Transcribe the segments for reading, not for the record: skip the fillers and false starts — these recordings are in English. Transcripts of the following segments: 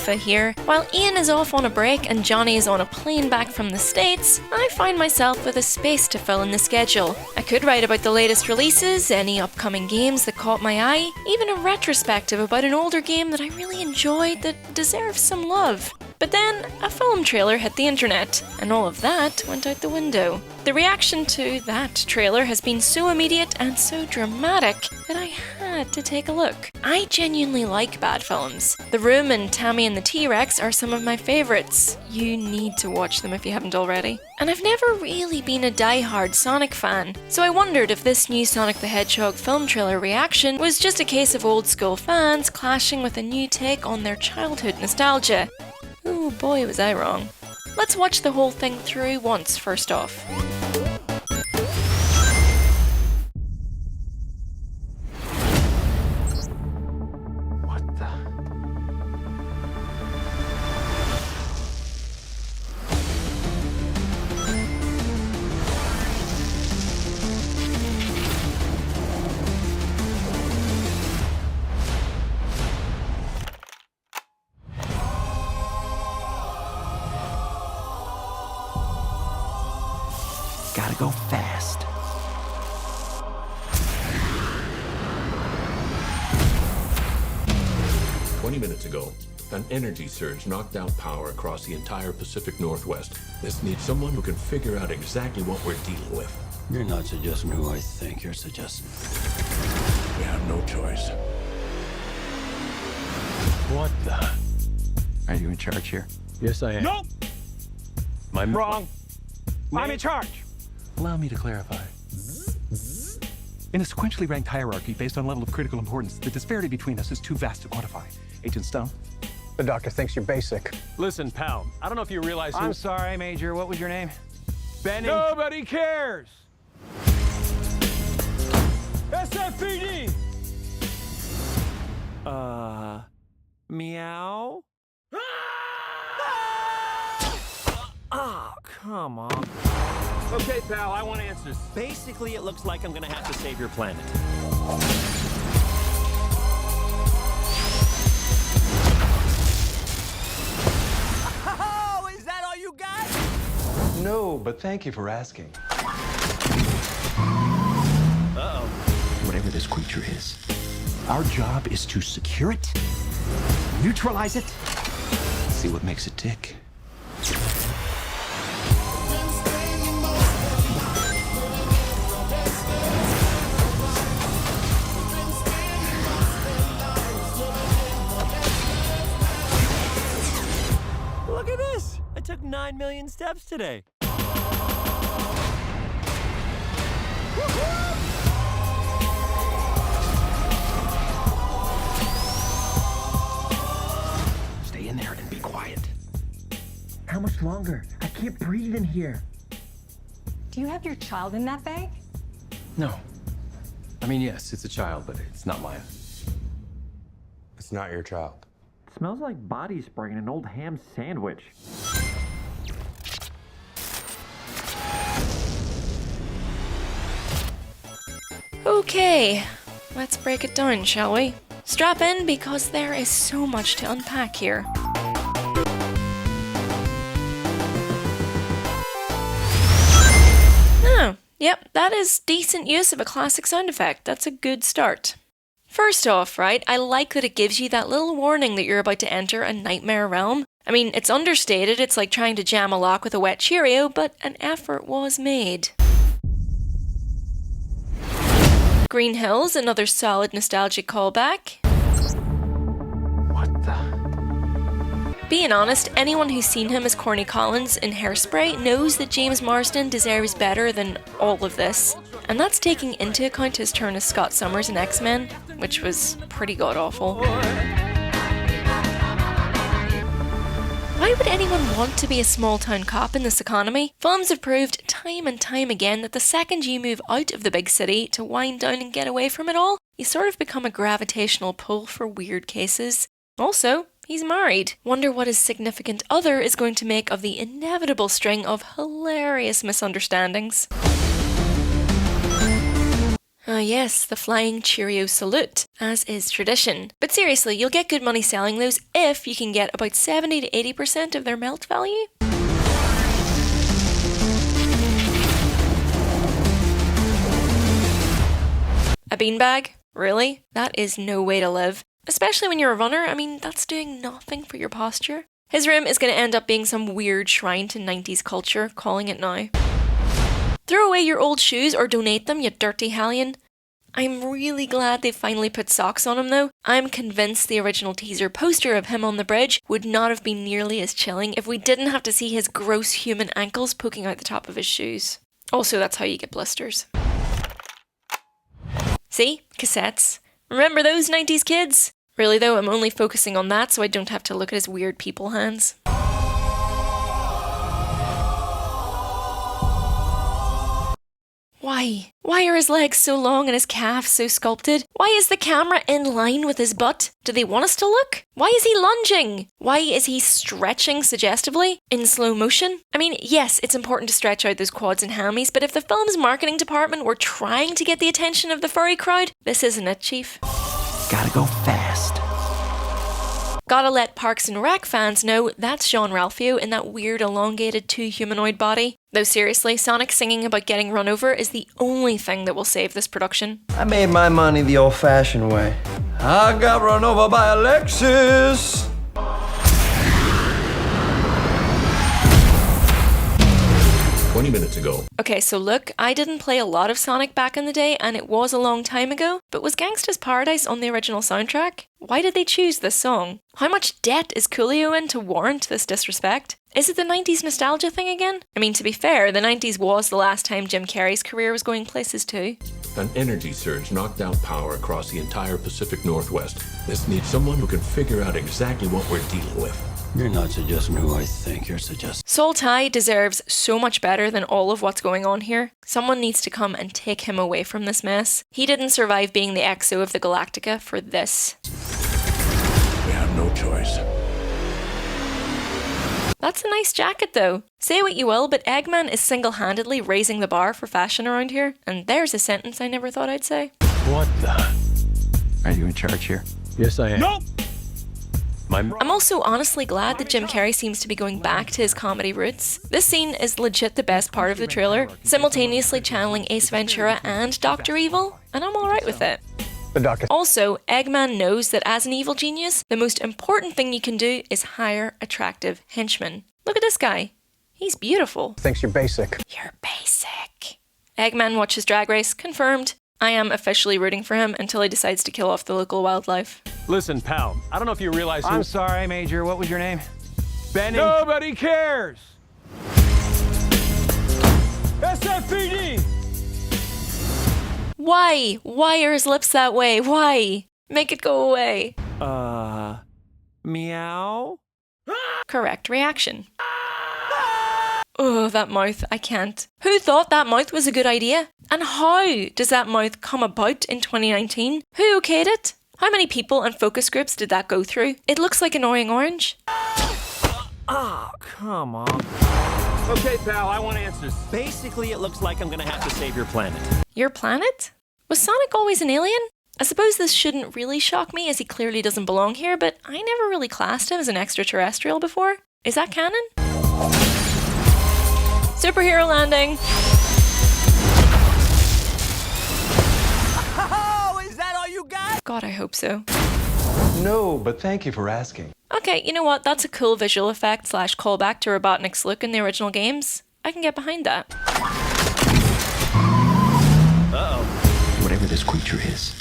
Aoife here. While Ian is off on a break and Johnny is on a plane back from the States, I find myself with a space to fill in the schedule. I could write about the latest releases, any upcoming games that caught my eye, even a retrospective about an older game that I really enjoyed that deserves some love. But then, a film trailer hit the internet, and all of that went out the window. The reaction to that trailer has been so immediate and so dramatic that I had to take a look. I genuinely like bad films. The Room and Tammy and the T-Rex are some of my favourites. You need to watch them if you haven't already. And I've never really been a die-hard Sonic fan, so I wondered if this new Sonic the Hedgehog film trailer reaction was just a case of old school fans clashing with a new take on their childhood nostalgia. Ooh, boy was I wrong. Let's watch the whole thing through once first off. What the? Gotta go fast. Minutes ago, an energy surge knocked out power across the entire Pacific Northwest. This needs someone who can figure out exactly what we're dealing with. You're not suggesting who I think you're suggesting. We have no choice. What the? Are you in charge here? Yes, I am. Nope! I'm Wrong. I'm in charge. Allow me to clarify. In a sequentially ranked hierarchy based on level of critical importance, the disparity between us is too vast to quantify. Agent Stone? The doctor thinks you're basic. Listen, pal, I don't know if you realize I'm sorry, Major. What was your name? Benny. Nobody cares. SFPD! Meow? Ah, come on. Okay, pal, I want answers. Basically, it looks like I'm gonna have to save your planet. Oh, is that all you got? No, but thank you for asking. Uh-oh. Whatever this creature is, our job is to secure it, neutralize it, see what makes it tick. Look at this! I took 9 million steps today. Stay in there and be quiet. How much longer? I can't breathe in here. Do you have your child in that bag? No. I mean, yes, it's a child, but it's not mine. It's not your child. Smells like body spray in an old ham sandwich. Okay, let's break it down, shall we? Strap in because there is so much to unpack here. Oh, yep, that is decent use of a classic sound effect. That's a good start. First off, right, I like that it gives you that little warning that you're about to enter a nightmare realm. I mean, it's understated, it's like trying to jam a lock with a wet Cheerio, but an effort was made. Green Hills, another solid nostalgic callback. What the? Being honest, anyone who's seen him as Corny Collins in Hairspray knows that James Marsden deserves better than all of this. And that's taking into account his turn as Scott Summers in X-Men, which was pretty god-awful. Why would anyone want to be a small-town cop in this economy? Films have proved time and time again that the second you move out of the big city to wind down and get away from it all, you sort of become a gravitational pull for weird cases. Also, he's married. Wonder what his significant other is going to make of the inevitable string of hilarious misunderstandings. Ah yes, the flying Cheerio salute, as is tradition. But seriously, you'll get good money selling those if you can get about 70 to 80% of their melt value. A beanbag? Really? That is no way to live. Especially when you're a runner, I mean, that's doing nothing for your posture. His room is going to end up being some weird shrine to 90s culture, calling it now. Throw away your old shoes or donate them, you dirty hellion. I'm really glad they finally put socks on him though. I'm convinced the original teaser poster of him on the bridge would not have been nearly as chilling if we didn't have to see his gross human ankles poking out the top of his shoes. Also, that's how you get blisters. See? Cassettes. Remember those 90s kids? Really though, I'm only focusing on that so I don't have to look at his weird people hands. Why? Why are his legs so long and his calves so sculpted? Why is the camera in line with his butt? Do they want us to look? Why is he lunging? Why is he stretching suggestively in slow motion? I mean, yes, it's important to stretch out those quads and hammies, but if the film's marketing department were trying to get the attention of the furry crowd, this isn't it, Chief. Gotta go fast. Gotta let Parks and Rec fans know that's Jean-Ralphio in that weird elongated 2 humanoid body. Though seriously, Sonic singing about getting run over is the only thing that will save this production. I made my money the old-fashioned way. I got run over by a Lexus. 20 minutes ago. Okay, so look, I didn't play a lot of Sonic back in the day, and it was a long time ago, but was Gangsta's Paradise on the original soundtrack? Why did they choose this song? How much debt is Coolio in to warrant this disrespect? Is it the 90s nostalgia thing again? I mean, to be fair, the 90s was the last time Jim Carrey's career was going places too. An energy surge knocked out power across the entire Pacific Northwest. This needs someone who can figure out exactly what we're dealing with. You're not suggesting who I think you're suggesting. Soul Tai deserves so much better than all of what's going on here. Someone needs to come and take him away from this mess. He didn't survive being the XO of the Galactica for this. We have no choice. That's a nice jacket though. Say what you will, but Eggman is single-handedly raising the bar for fashion around here, and there's a sentence I never thought I'd say. What the? Are you in charge here? Yes, I am. Nope! I'm also honestly glad that Jim Carrey seems to be going back to his comedy roots. This scene is legit the best part of the trailer, simultaneously channeling Ace Ventura and Dr. Evil, and I'm alright with it. The doctor Also, Eggman knows that as an evil genius, the most important thing you can do is hire attractive henchmen. Look at this guy. He's beautiful. thinks you're basic. You're basic. Eggman watches Drag Race, confirmed. I am officially rooting for him until he decides to kill off the local wildlife. Listen, pal, I don't know if you realize I'm sorry, Major. What was your name? Benny. Nobody cares. SFPD! Why? Why are his lips that way? Why? Make it go away. Meow? Correct reaction. Oh, that mouth, I can't. Who thought that mouth was a good idea? And how does that mouth come about in 2019? Who okayed it? How many people and focus groups did that go through? It looks like annoying orange. Oh, come on. Okay, pal, I want answers. Basically, it looks like I'm gonna have to save your planet. Your planet? Was Sonic always an alien? I suppose this shouldn't really shock me as he clearly doesn't belong here, but I never really classed him as an extraterrestrial before. Is that canon? Superhero landing. Oh, is that all you got? God, I hope so. No, but thank you for asking. Okay, you know what? That's a cool visual effect / callback to Robotnik's look in the original games. I can get behind that. Whatever this creature is,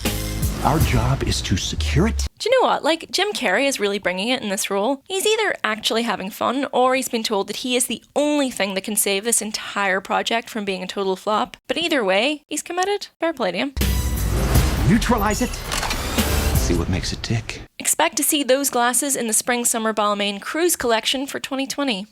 our job is to secure it. Do you know what? Like, Jim Carrey is really bringing it in this role. He's either actually having fun, or he's been told that he is the only thing that can save this entire project from being a total flop. But either way, he's committed. Fair play to him. Neutralize it. See what makes it tick. Expect to see those glasses in the Spring-Summer Balmain Cruise collection for 2020.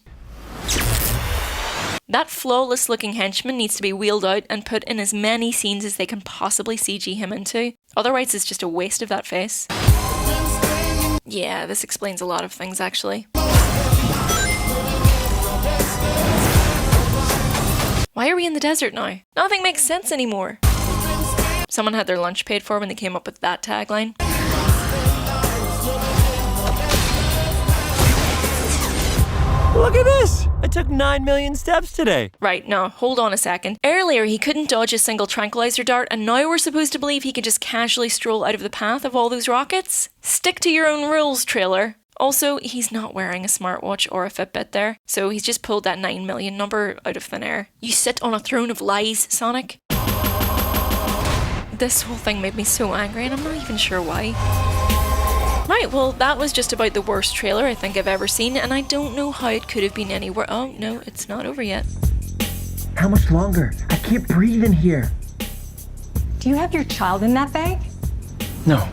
That flawless-looking henchman needs to be wheeled out and put in as many scenes as they can possibly CG him into. Otherwise, it's just a waste of that face. Yeah, this explains a lot of things, actually. Why are we in the desert now? Nothing makes sense anymore. Someone had their lunch paid for when they came up with that tagline. Look at this! I took 9 million steps today. Right, no, hold on a second. Earlier he couldn't dodge a single tranquilizer dart, and now we're supposed to believe he could just casually stroll out of the path of all those rockets? Stick to your own rules, trailer. Also, he's not wearing a smartwatch or a Fitbit there, so he's just pulled that 9 million number out of thin air. You sit on a throne of lies, Sonic. This whole thing made me so angry, and I'm not even sure why. Right, well, that was just about the worst trailer I think I've ever seen, and I don't know how it could have been anywhere. Oh, no, it's not over yet. How much longer? I can't breathe in here. Do you have your child in that bag? No.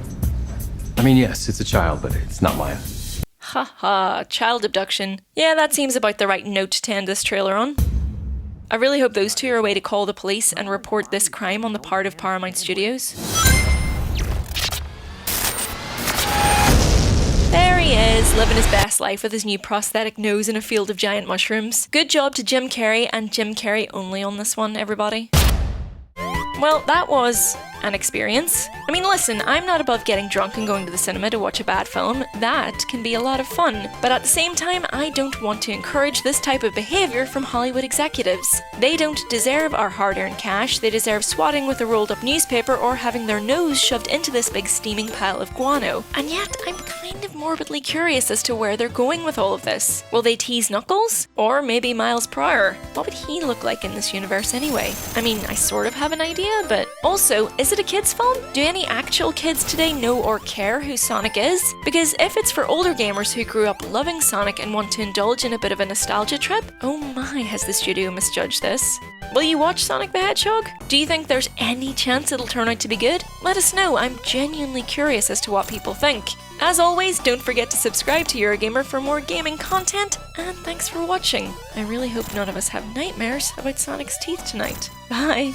I mean, yes, it's a child, but it's not mine. Haha, child abduction. Yeah, that seems about the right note to end this trailer on. I really hope those two are a way to call the police and report this crime on the part of Paramount Studios. There he is, living his best life with his new prosthetic nose in a field of giant mushrooms. Good job to Jim Carrey, and Jim Carrey only on this one, everybody. Well, that was an experience. I mean, listen, I'm not above getting drunk and going to the cinema to watch a bad film. That can be a lot of fun. But at the same time, I don't want to encourage this type of behavior from Hollywood executives. They don't deserve our hard-earned cash. They deserve swatting with a rolled-up newspaper or having their nose shoved into this big steaming pile of guano. And yet, I'm kind of morbidly curious as to where they're going with all of this. Will they tease Knuckles? Or maybe Miles Pryor? What would he look like in this universe anyway? I mean, I sort of have an idea, but also, is it a kid's film? Do any actual kids today know or care who Sonic is? Because if it's for older gamers who grew up loving Sonic and want to indulge in a bit of a nostalgia trip, oh my, has the studio misjudged this. Will you watch Sonic the Hedgehog? Do you think there's any chance it'll turn out to be good? Let us know, I'm genuinely curious as to what people think. As always, don't forget to subscribe to Eurogamer for more gaming content, and thanks for watching. I really hope none of us have nightmares about Sonic's teeth tonight. Bye!